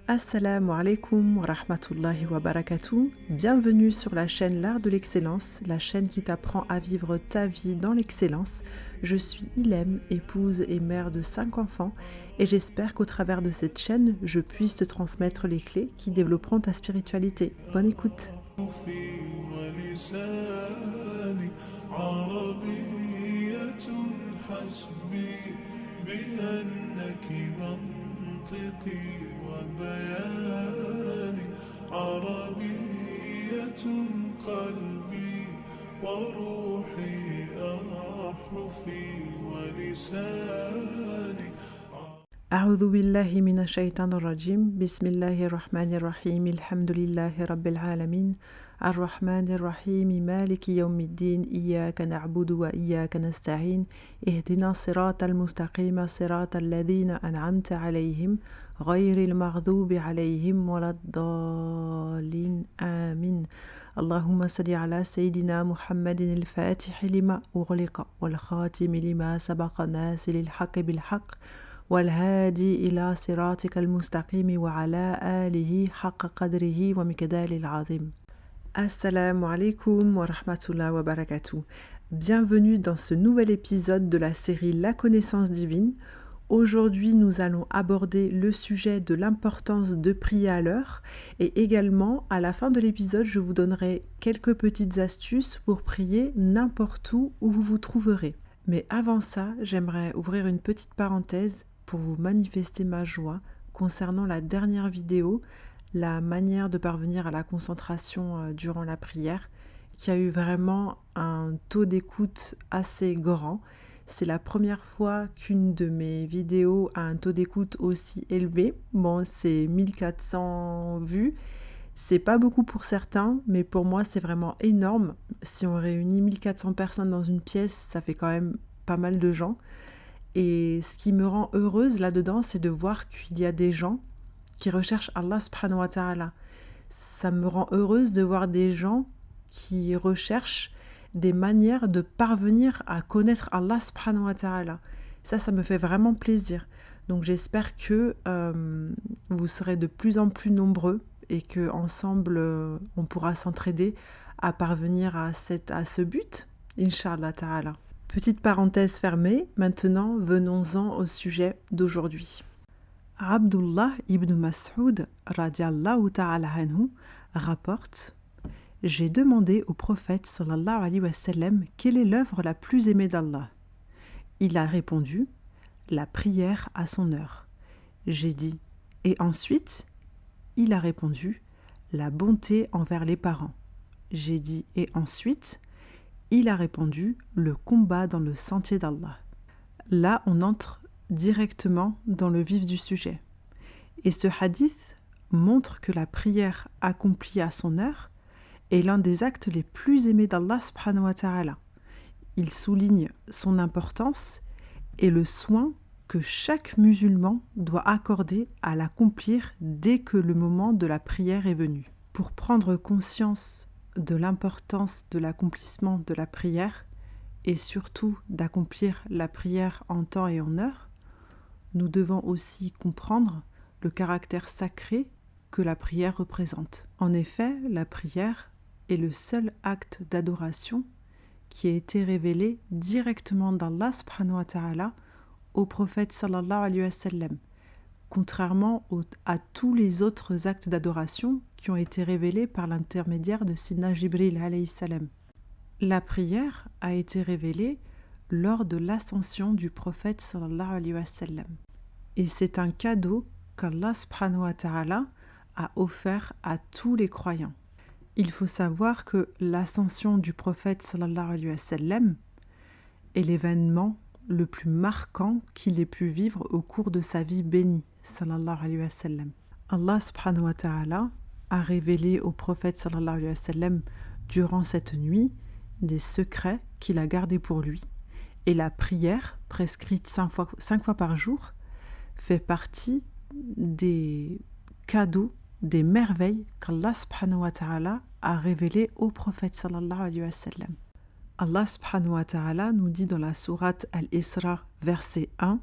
Assalamu alaikum wa rahmatullahi wa barakatuh. Bienvenue sur la chaîne L'Art de l'Excellence, la chaîne qui t'apprend à vivre ta vie dans l'excellence. Je suis Ilem, épouse et mère de 5 enfants et j'espère qu'au travers de cette chaîne, je puisse te transmettre les clés qui développeront ta spiritualité. Bonne écoute. أعوذ بالله من الشيطان الرجيم بسم الله الرحمن الرحيم الحمد لله رب العالمين الرحمن الرحيم مالك يوم الدين إياك نعبد وإياك نستعين اهدنا الصراط المستقيم صراط الذين أنعمت عليهم غير المغضوب عليهم ولا الضالين آمين اللهم صل على سيدنا محمد الفاتح لما أغلق والخاتم لما سبق ناصر الحق بالحق والهادي إلى صراطك المستقيم وعلى آله حق قدره ومقداره العظيم. Assalamu alaikum wa rahmatullahi wa barakatuh. Bienvenue dans ce nouvel épisode de la série La connaissance divine. Aujourd'hui, nous allons aborder le sujet de l'importance de prier à l'heure et également, à la fin de l'épisode, je vous donnerai quelques petites astuces pour prier n'importe où vous vous trouverez. Mais avant ça, j'aimerais ouvrir une petite parenthèse pour vous manifester ma joie concernant la dernière vidéo, la manière de parvenir à la concentration durant la prière, qui a eu vraiment un taux d'écoute assez grand. C'est la première fois qu'une de mes vidéos a un taux d'écoute aussi élevé. Bon, c'est 1400 vues. C'est pas beaucoup pour certains, mais pour moi, c'est vraiment énorme. Si on réunit 1400 personnes dans une pièce, ça fait quand même pas mal de gens. Et ce qui me rend heureuse là-dedans, c'est de voir qu'il y a des gens qui recherchent Allah subhanahu wa ta'ala. Ça me rend heureuse de voir des gens qui recherchent des manières de parvenir à connaître Allah subhanahu wa ta'ala. Ça me fait vraiment plaisir. Donc j'espère que vous serez de plus en plus nombreux et qu'ensemble, on pourra s'entraider à parvenir à ce but, Inch'Allah ta'ala. Petite parenthèse fermée, maintenant venons-en au sujet d'aujourd'hui. Abdullah ibn Mas'ud radiallahu ta'ala anhu rapporte « J'ai demandé au prophète sallallahu alayhi wa sallam quelle est l'œuvre la plus aimée d'Allah. Il a répondu « La prière à son heure. » J'ai dit « Et ensuite ?» Il a répondu « La bonté envers les parents. » J'ai dit « Et ensuite ?» Il a répondu « Le combat dans le sentier d'Allah. » Là, on entre directement dans le vif du sujet. Et ce hadith montre que la prière accomplie à son heure est l'un des actes les plus aimés d'Allah subhanahu wa ta'ala. Il souligne son importance et le soin que chaque musulman doit accorder à l'accomplir dès que le moment de la prière est venu. Pour prendre conscience de l'importance de l'accomplissement de la prière et surtout d'accomplir la prière en temps et en heure, nous devons aussi comprendre le caractère sacré que la prière représente. En effet, la prière est le seul acte d'adoration qui a été révélé directement d'Allah subhanahu wa ta'ala au prophète sallallahu alayhi wa sallam, contrairement à tous les autres actes d'adoration qui ont été révélés par l'intermédiaire de Sidna Jibril alayhi salam. La prière a été révélée lors de l'ascension du prophète sallallahu alayhi wa sallam. Et c'est un cadeau qu'Allah subhanahu wa ta'ala a offert à tous les croyants. Il faut savoir que l'ascension du prophète sallallahu alayhi wa sallam est l'événement le plus marquant qu'il ait pu vivre au cours de sa vie bénie sallallahu alayhi wa sallam. Allah subhanahu wa ta'ala a révélé au prophète sallallahu alayhi wa sallam durant cette nuit des secrets qu'il a gardés pour lui, et la prière, prescrite 5 fois par jour, fait partie des cadeaux, des merveilles qu'Allah subhanahu wa ta'ala a révélées au prophète sallallahu alayhi wa sallam. Allah subhanahu wa ta'ala nous dit dans la sourate Al-Isra, verset 1,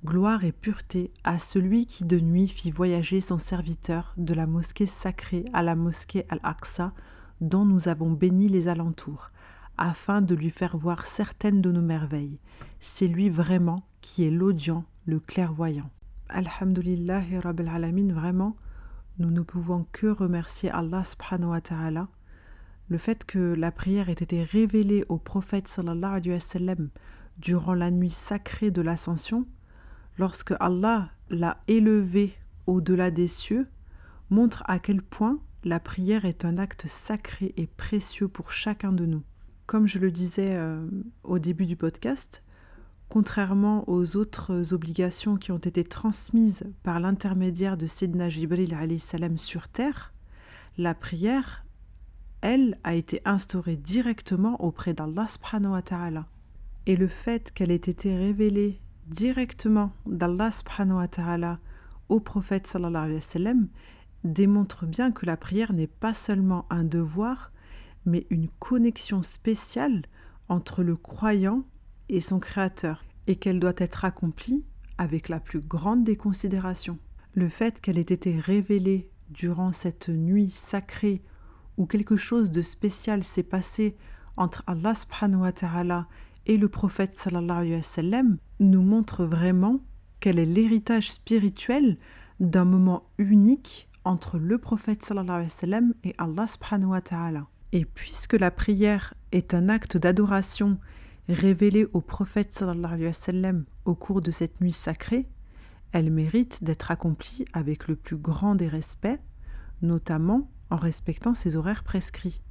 Gloire et pureté à celui qui de nuit fit voyager son serviteur de la mosquée sacrée à la mosquée Al-Aqsa, dont nous avons béni les alentours, afin de lui faire voir certaines de nos merveilles. C'est lui vraiment qui est l'audient, le clairvoyant. Alhamdulillahi Rabbil Alamin, vraiment, nous ne pouvons que remercier Allah subhanahu wa ta'ala. Le fait que la prière ait été révélée au prophète sallallahu alayhi wa sallam durant la nuit sacrée de l'ascension, lorsque Allah l'a élevé au-delà des cieux, montre à quel point la prière est un acte sacré et précieux pour chacun de nous. Comme je le disais au début du podcast, contrairement aux autres obligations qui ont été transmises par l'intermédiaire de Sayyidina Jibril alayhi salam sur terre, la prière, elle, a été instaurée directement auprès d'Allah subhanahu wa ta'ala. Et le fait qu'elle ait été révélée directement d'Allah subhanahu wa ta'ala au prophète sallallahu alayhi wa sallam démontre bien que la prière n'est pas seulement un devoir, mais une connexion spéciale entre le croyant et son créateur, et qu'elle doit être accomplie avec la plus grande des considérations. Le fait qu'elle ait été révélée durant cette nuit sacrée où quelque chose de spécial s'est passé entre Allah subhanahu wa ta'ala et le prophète sallallahu alayhi wa sallam nous montre vraiment quel est l'héritage spirituel d'un moment unique entre le prophète sallallahu alayhi wa sallam et Allah subhanahu wa ta'ala. Et puisque la prière est un acte d'adoration révélé au prophète sallallahu alayhi wa sallam au cours de cette nuit sacrée, elle mérite d'être accomplie avec le plus grand des respects, notamment en respectant ses horaires prescrits.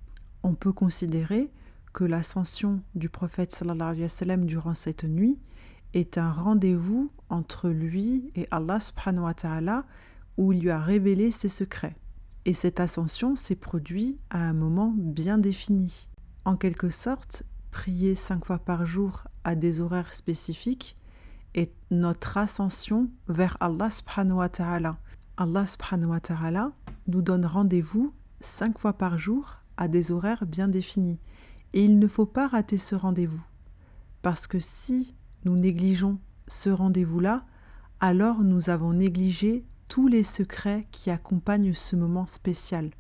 On peut considérer que l'ascension du prophète sallallahu alayhi wa sallam durant cette nuit est un rendez-vous entre lui et Allah subhanahu wa ta'ala où il lui a révélé ses secrets. Et cette ascension s'est produite à un moment bien défini. En quelque sorte, prier 5 fois par jour à des horaires spécifiques est notre ascension vers Allah subhanahu wa ta'ala. Allah subhanahu wa ta'ala nous donne rendez-vous 5 fois par jour à des horaires bien définis. Et il ne faut pas rater ce rendez-vous. Parce que si nous négligeons ce rendez-vous-là, alors nous avons négligé tous les secrets qui accompagnent ce moment spécial.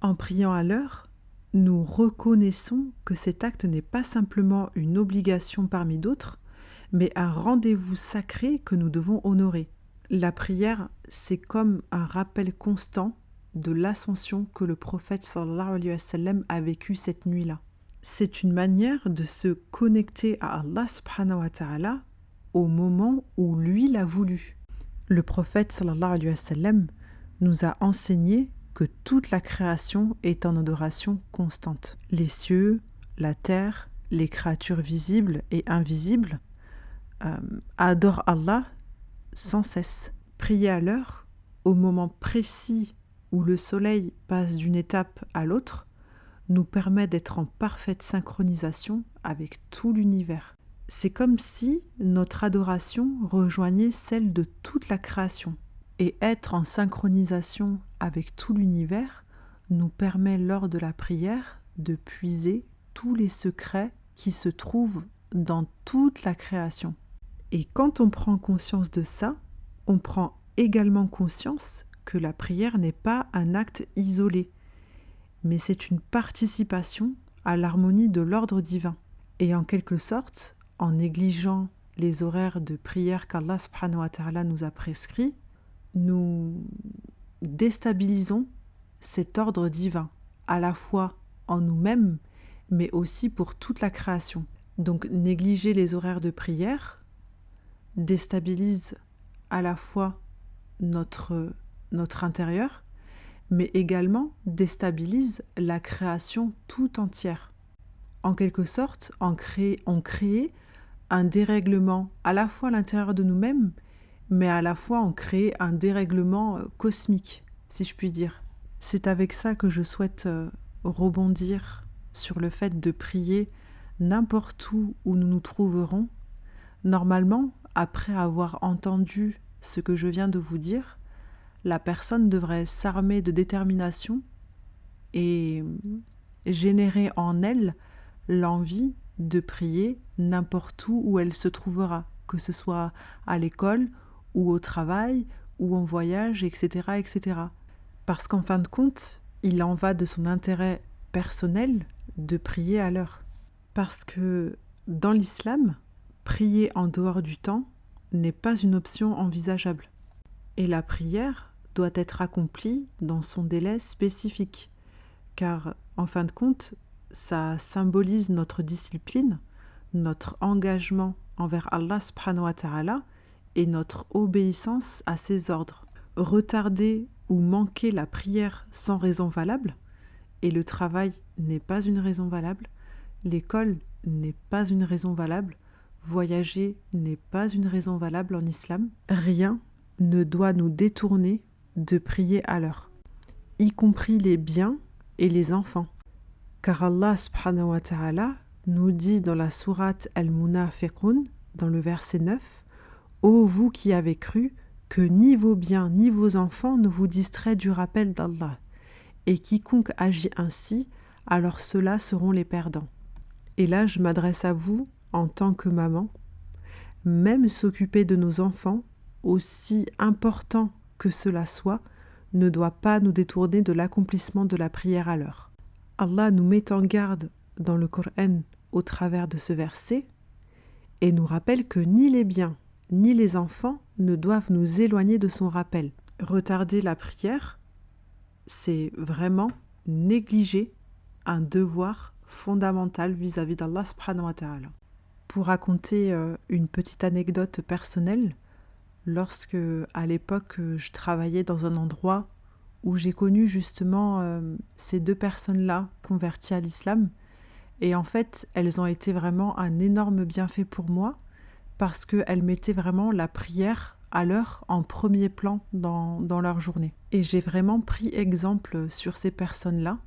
En priant à l'heure, nous reconnaissons que cet acte n'est pas simplement une obligation parmi d'autres, mais un rendez-vous sacré que nous devons honorer. La prière, c'est comme un rappel constant de l'ascension que le prophète sallallahu alayhi wa sallam a vécue cette nuit-là. C'est une manière de se connecter à Allah subhanahu wa ta'ala au moment où lui l'a voulu. Le prophète sallallahu alayhi wa sallam nous a enseigné que toute la création est en adoration constante. Les cieux, la terre, les créatures visibles et invisibles adorent Allah sans cesse. Prier à l'heure, au moment précis où le soleil passe d'une étape à l'autre, nous permet d'être en parfaite synchronisation avec tout l'univers. C'est comme si notre adoration rejoignait celle de toute la création. Et être en synchronisation avec tout l'univers nous permet lors de la prière de puiser tous les secrets qui se trouvent dans toute la création. Et quand on prend conscience de ça, on prend également conscience que la prière n'est pas un acte isolé, mais c'est une participation à l'harmonie de l'ordre divin. Et en quelque sorte, en négligeant les horaires de prière qu'Allah subhanahu wa ta'ala nous a prescrits, nous déstabilisons cet ordre divin, à la fois en nous-mêmes, mais aussi pour toute la création. Donc négliger les horaires de prière déstabilise à la fois notre intérieur, mais également déstabilise la création tout entière. En quelque sorte, on crée un dérèglement à la fois à l'intérieur de nous-mêmes, mais à la fois on crée un dérèglement cosmique, si je puis dire. C'est avec ça que je souhaite rebondir sur le fait de prier n'importe où nous nous trouverons. Normalement, après avoir entendu ce que je viens de vous dire, la personne devrait s'armer de détermination et générer en elle l'envie de prier n'importe où elle se trouvera, que ce soit à l'école ou au travail, ou en voyage, etc., etc. Parce qu'en fin de compte, il en va de son intérêt personnel de prier à l'heure. Parce que dans l'islam, prier en dehors du temps n'est pas une option envisageable. Et la prière doit être accomplie dans son délai spécifique, car en fin de compte, ça symbolise notre discipline, notre engagement envers Allah subhanahu wa ta'ala et notre obéissance à ses ordres. Retarder ou manquer la prière sans raison valable, et le travail n'est pas une raison valable, l'école n'est pas une raison valable, voyager n'est pas une raison valable en islam, rien ne doit nous détourner de prier à l'heure, y compris les biens et les enfants. Car Allah subhanahu wa ta'ala nous dit dans la sourate Al-Munafiqun, dans le verset 9, « Ô vous qui avez cru, que ni vos biens ni vos enfants ne vous distraient du rappel d'Allah, et quiconque agit ainsi, alors ceux-là seront les perdants. » Et là, je m'adresse à vous en tant que maman. Même s'occuper de nos enfants, aussi important que cela soit, ne doit pas nous détourner de l'accomplissement de la prière à l'heure. Allah nous met en garde dans le Coran au travers de ce verset et nous rappelle que ni les biens ni les enfants ne doivent nous éloigner de son rappel. Retarder la prière, c'est vraiment négliger un devoir fondamental vis-à-vis d'Allah subhanahu wa ta'ala. Pour raconter une petite anecdote personnelle, lorsque à l'époque je travaillais dans un endroit où j'ai connu justement ces deux personnes-là converties à l'islam, et en fait elles ont été vraiment un énorme bienfait pour moi parce qu'elles mettaient vraiment la prière à l'heure en premier plan dans leur journée. Et j'ai vraiment pris exemple sur ces personnes-là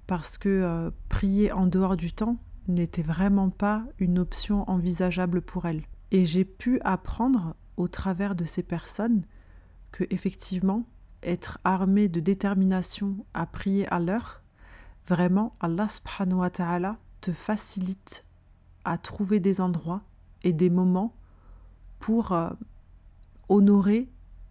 parce que prier en dehors du temps n'était vraiment pas une option envisageable pour elles. Et j'ai pu apprendre au travers de ces personnes que effectivement être armé de détermination à prier à l'heure, vraiment Allah subhanahu wa ta'ala te facilite à trouver des endroits et des moments pour honorer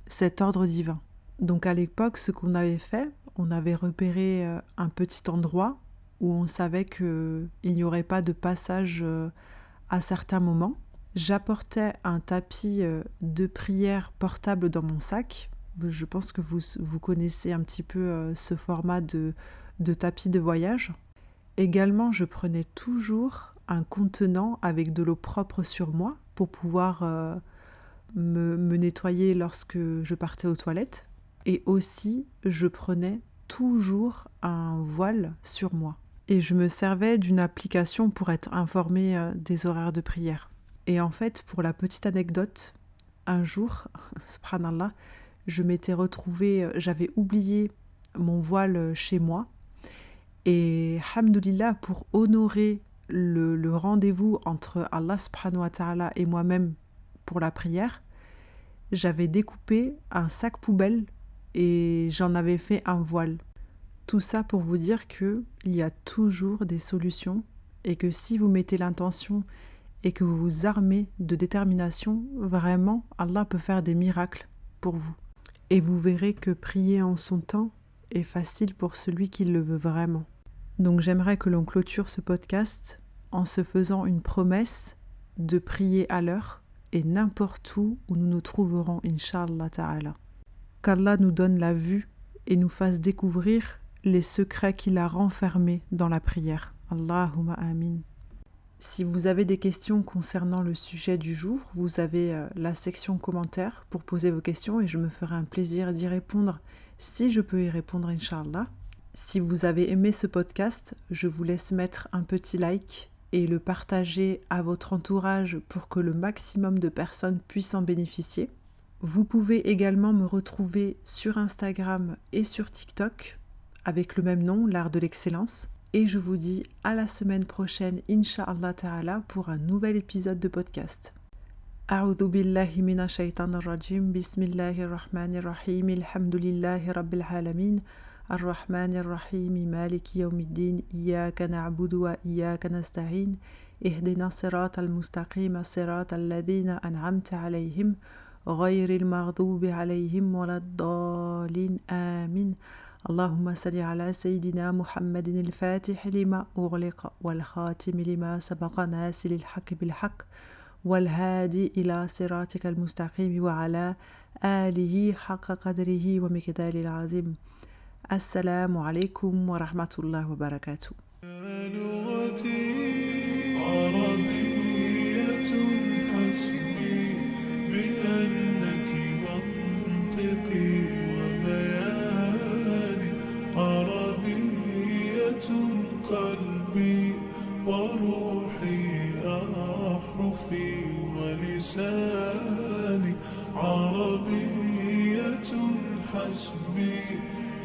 cet ordre divin. Donc à l'époque, ce qu'on avait fait, on avait repéré un petit endroit où on savait qu'il n'y aurait pas de passage à certains moments. J'apportais un tapis de prière portable dans mon sac. Je pense que vous connaissez un petit peu ce format de tapis de voyage. Également, je prenais toujours un contenant avec de l'eau propre sur moi pour pouvoir me nettoyer lorsque je partais aux toilettes. Et aussi, je prenais toujours un voile sur moi. Et je me servais d'une application pour être informée des horaires de prière. Et en fait, pour la petite anecdote, un jour, subhanallah, je m'étais retrouvée, j'avais oublié mon voile chez moi. Et alhamdoulilah, pour honorer le rendez-vous entre Allah subhanahu wa ta'ala et moi-même pour la prière, j'avais découpé un sac poubelle et j'en avais fait un voile. Tout ça pour vous dire qu'il y a toujours des solutions et que si vous mettez l'intention et que vous vous armez de détermination, vraiment, Allah peut faire des miracles pour vous. Et vous verrez que prier en son temps est facile pour celui qui le veut vraiment. Donc j'aimerais que l'on clôture ce podcast en se faisant une promesse de prier à l'heure et n'importe où nous nous trouverons, Inch'Allah Ta'ala. Qu'Allah nous donne la vue et nous fasse découvrir les secrets qu'il a renfermés dans la prière. Allahumma amin. Si vous avez des questions concernant le sujet du jour, vous avez la section commentaires pour poser vos questions et je me ferai un plaisir d'y répondre si je peux y répondre, Inch'Allah. Si vous avez aimé ce podcast, je vous laisse mettre un petit like et le partager à votre entourage pour que le maximum de personnes puissent en bénéficier. Vous pouvez également me retrouver sur Instagram et sur TikTok avec le même nom, l'art de l'excellence. Et je vous dis à la semaine prochaine, Inch'Allah Ta'ala, pour un nouvel épisode de podcast. A'udhu billahi minash shaitanir rajim, bismillahir rahmanir rahim, alhamdulillahi rabbil alamin, ar-rahmanir rahim, maliki yawmiddin, iyyaka na'budu wa iyyaka nasta'in, ihdina siratal mustaqim, siratal ladhina an'amta alayhim, غير المغضوب عليهم ولا الضالين آمين. اللهم صل على سيدنا محمد الفاتح لما أغلق والخاتم لما سبق ناصر الحق بالحق والهادي إلى صراطك المستقيم وعلى آله حق قدره ومقداره العظيم. السلام عليكم ورحمة الله وبركاته. لغتي عربية حسبي بأنك منطقي وبياني عربية قلبي وروحي أحرفي ولساني عربية حسبي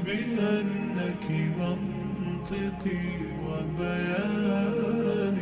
بأنك منطقي وبياني